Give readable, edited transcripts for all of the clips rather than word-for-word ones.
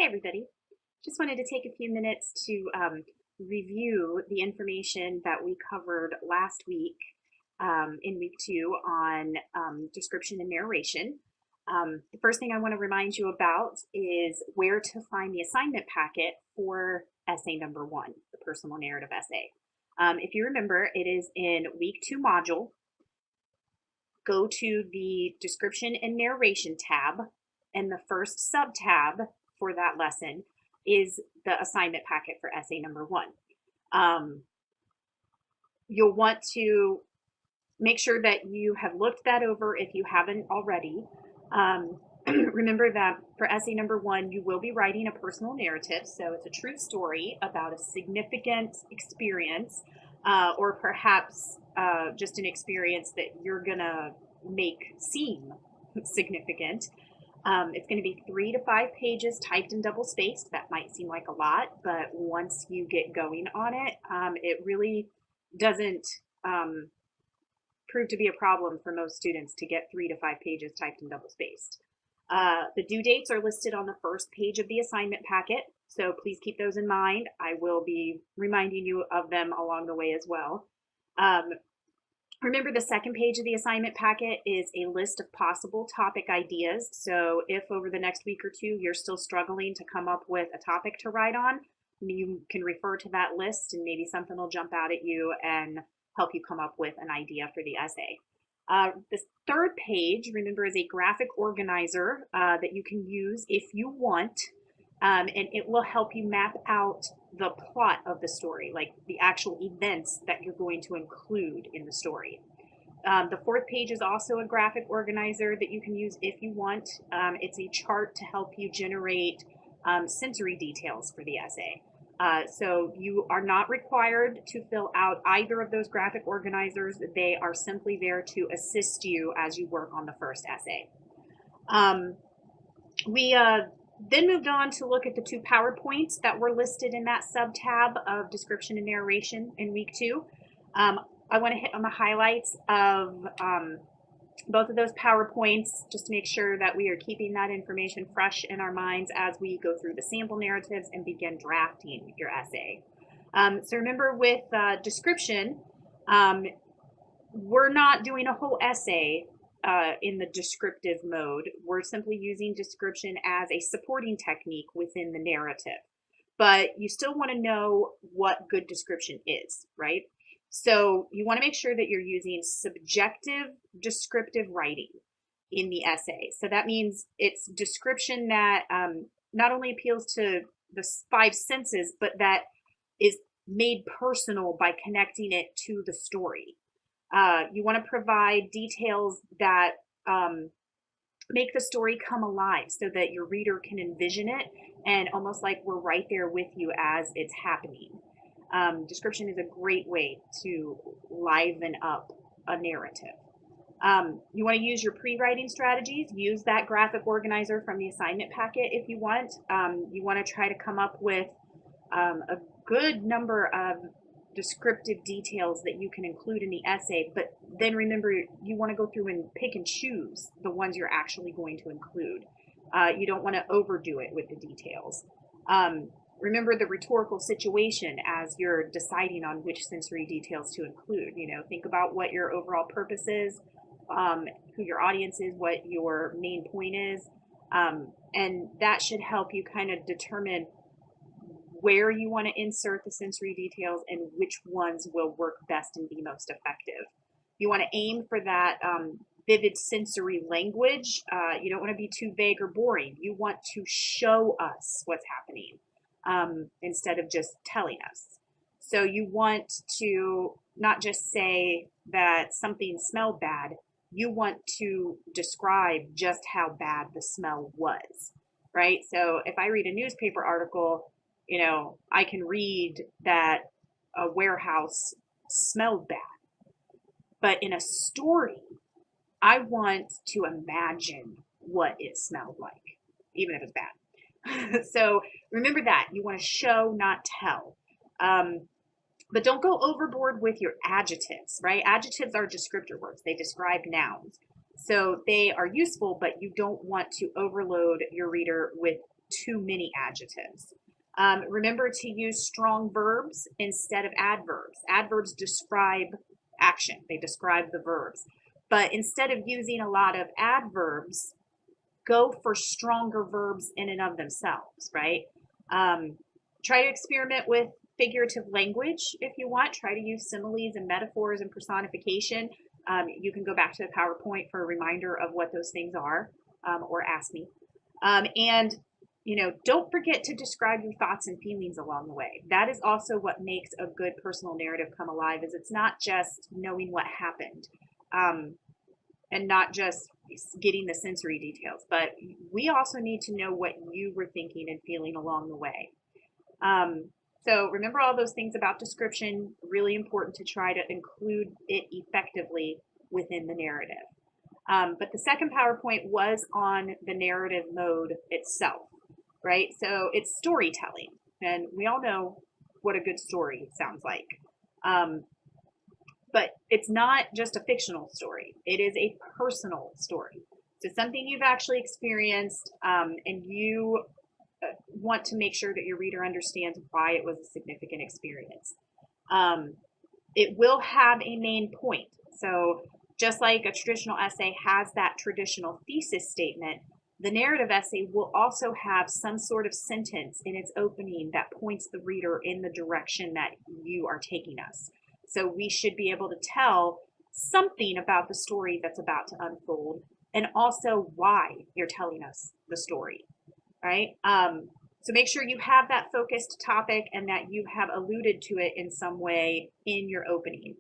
Hey everybody, just wanted to take a few minutes to review the information that we covered last week in week 2 on description and narration. The first thing I want to remind you about is where to find the assignment packet for essay number 1, the personal narrative essay. If you remember, it is in week 2 module. Go to the description and narration tab, and the first sub tab for that lesson is the assignment packet for essay number 1. You'll want to make sure that you have looked that over if you haven't already. Remember that for essay number 1, you will be writing a personal narrative, so it's a true story about a significant experience, or perhaps just an experience that you're gonna make seem significant. It's going to be 3 to 5 pages typed and double spaced. That might seem like a lot, but once you get going on it, it really doesn't prove to be a problem for most students to get 3 to 5 pages typed and double spaced. The due dates are listed on the first page of the assignment packet, so please keep those in mind. I will be reminding you of them along the way as well. Remember, the second page of the assignment packet is a list of possible topic ideas. So if over the next week or 2 you're still struggling to come up with a topic to write on, you can refer to that list and maybe something will jump out at you and help you come up with an idea for the essay. This third page, remember, is a graphic organizer that you can use if you want, and it will help you map out the plot of the story, like the actual events that you're going to include in the story. The fourth page is also a graphic organizer that you can use if you want. It's a chart to help you generate sensory details for the essay. So you are not required to fill out either of those graphic organizers. They are simply there to assist you as you work on the first essay. We then moved on to look at the 2 PowerPoints that were listed in that sub-tab of description and narration in week 2. I want to hit on the highlights of both of those PowerPoints just to make sure that we are keeping that information fresh in our minds as we go through the sample narratives and begin drafting your essay. So remember, with description, we're not doing a whole essay in the descriptive mode. We're simply using description as a supporting technique within the narrative. But you still want to know what good description is, right? So you want to make sure that you're using subjective descriptive writing in the essay. So that means it's description that not only appeals to the 5 senses, but that is made personal by connecting it to the story. You want to provide details that make the story come alive so that your reader can envision it and almost like we're right there with you as it's happening. Description is a great way to liven up a narrative. You want to use your pre-writing strategies. Use that graphic organizer from the assignment packet if you want. You want to try to come up with a good number of descriptive details that you can include in the essay, but then remember, you want to go through and pick and choose the ones you're actually going to include. You don't want to overdo it with the details. Remember the rhetorical situation as you're deciding on which sensory details to include. You know, think about what your overall purpose is, who your audience is, what your main point is, and that should help you kind of determine where you want to insert the sensory details and which ones will work best and be most effective. You want to aim for that vivid sensory language. You don't want to be too vague or boring. You want to show us what's happening instead of just telling us. So you want to not just say that something smelled bad. You want to describe just how bad the smell was, right? So if I read a newspaper article, you know, I can read that a warehouse smelled bad. But in a story, I want to imagine what it smelled like, even if it's bad. So remember that. You want to show, not tell. But don't go overboard with your adjectives, right? Adjectives are descriptor words. They describe nouns. So they are useful, but you don't want to overload your reader with too many adjectives. Remember to use strong verbs instead of adverbs. Adverbs describe action, they describe the verbs. But instead of using a lot of adverbs, go for stronger verbs in and of themselves, right? Try to experiment with figurative language if you want. Try to use similes and metaphors and personification. You can go back to the PowerPoint for a reminder of what those things are, or ask me. And don't forget to describe your thoughts and feelings along the way. That is also what makes a good personal narrative come alive, is it's not just knowing what happened, and not just getting the sensory details, but we also need to know what you were thinking and feeling along the way. So remember all those things about description, really important to try to include it effectively within the narrative. But the second PowerPoint was on the narrative mode itself, right? So it's storytelling, and we all know what a good story sounds like. But it's not just a fictional story. It is a personal story. So something you've actually experienced, and you want to make sure that your reader understands why it was a significant experience. It will have a main point. So just like a traditional essay has that traditional thesis statement, the narrative essay will also have some sort of sentence in its opening that points the reader in the direction that you are taking us. So we should be able to tell something about the story that's about to unfold, and also why you're telling us the story, right? So make sure you have that focused topic and that you have alluded to it in some way in your opening.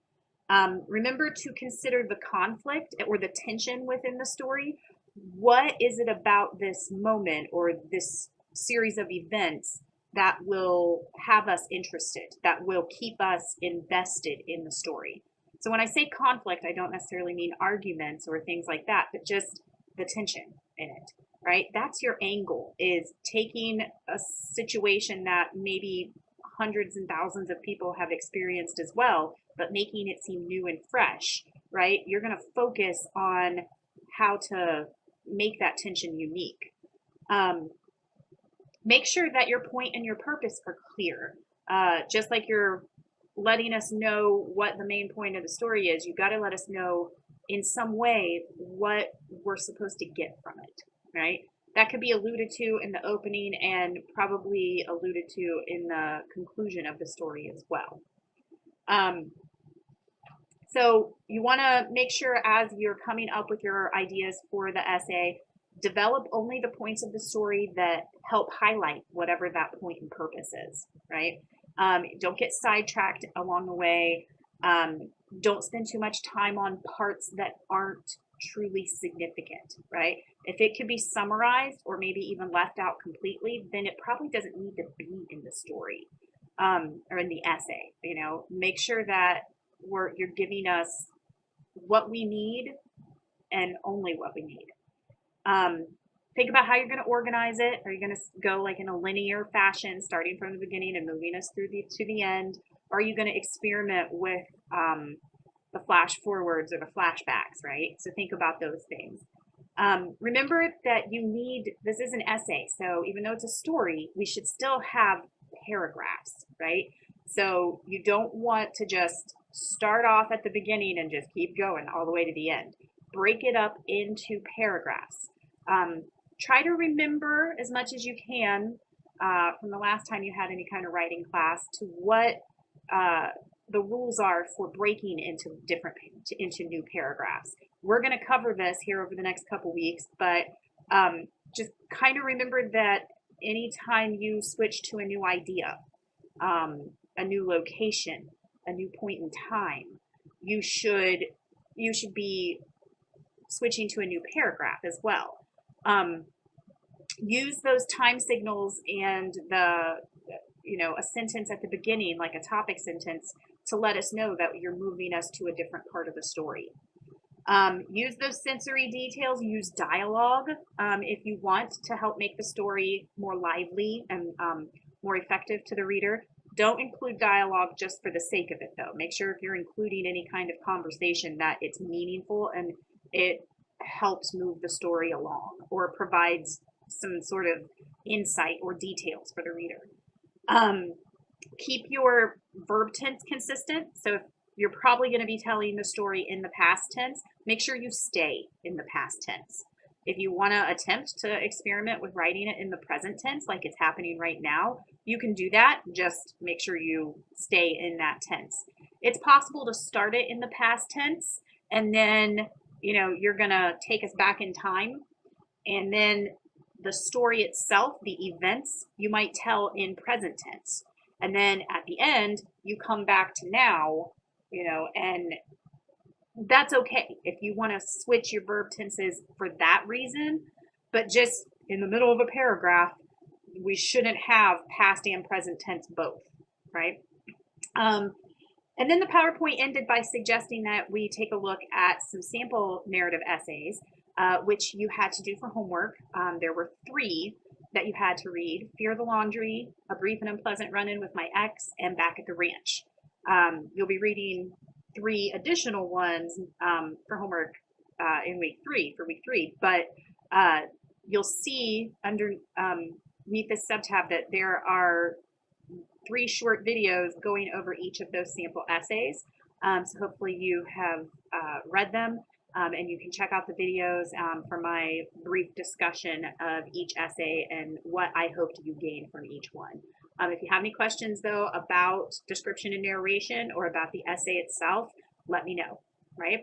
Remember to consider the conflict or the tension within the story. What is it about this moment or this series of events that will have us interested, that will keep us invested in the story? So when I say conflict, I don't necessarily mean arguments or things like that, but just the tension in it, right? That's your angle, is taking a situation that maybe hundreds and thousands of people have experienced as well, but making it seem new and fresh, right? You're going to focus on how to make that tension unique. Make sure that your point and your purpose are clear. Just like you're letting us know what the main point of the story is, you got to let us know in some way what we're supposed to get from it, right? That could be alluded to in the opening and probably alluded to in the conclusion of the story as well. So you want to make sure as you're coming up with your ideas for the essay, develop only the points of the story that help highlight whatever that point and purpose is, right? Don't get sidetracked along the way. Don't spend too much time on parts that aren't truly significant, right? If it could be summarized or maybe even left out completely, then it probably doesn't need to be in the story, or in the essay. Make sure that you're giving us what we need and only what we need. Think about how you're going to organize it. Are you going to go like in a linear fashion, starting from the beginning and moving us through to the end? Or are you going to experiment with the flash forwards or the flashbacks, right? So think about those things. Remember that this is an essay, so even though it's a story, we should still have paragraphs, right? So you don't want to just start off at the beginning and just keep going all the way to the end. Break it up into paragraphs. Try to remember as much as you can from the last time you had any kind of writing class to what the rules are for breaking into new paragraphs. We're going to cover this here over the next couple weeks, but just kind of remember that anytime you switch to a new idea, a new location, a new point in time, you should be switching to a new paragraph as well. Use those time signals and a sentence at the beginning, like a topic sentence, to let us know that you're moving us to a different part of the story. Use those sensory details, use dialogue if you want to help make the story more lively and more effective to the reader. Don't include dialogue just for the sake of it, though. Make sure if you're including any kind of conversation that it's meaningful and it helps move the story along or provides some sort of insight or details for the reader. Keep your verb tense consistent. So if you're probably going to be telling the story in the past tense, make sure you stay in the past tense. If you want to attempt to experiment with writing it in the present tense, like it's happening right now, you can do that. Just make sure you stay in that tense. It's possible to start it in the past tense, and then, you're going to take us back in time, and then the story itself, the events, you might tell in present tense. And then at the end, you come back to now, and that's okay if you want to switch your verb tenses for that reason, but just in the middle of a paragraph, we shouldn't have past and present tense both, right? And then the PowerPoint ended by suggesting that we take a look at some sample narrative essays, which you had to do for homework. There were 3 that you had to read: Fear the Laundry, A Brief and Unpleasant Run-In with My Ex, and Back at the Ranch. You'll be reading 3 additional ones for homework in week 3, but you'll see underneath this subtab that there are 3 short videos going over each of those sample essays. So hopefully you have read them, and you can check out the videos for my brief discussion of each essay and what I hoped you gained from each one. If you have any questions, though, about description and narration or about the essay itself, let me know, right?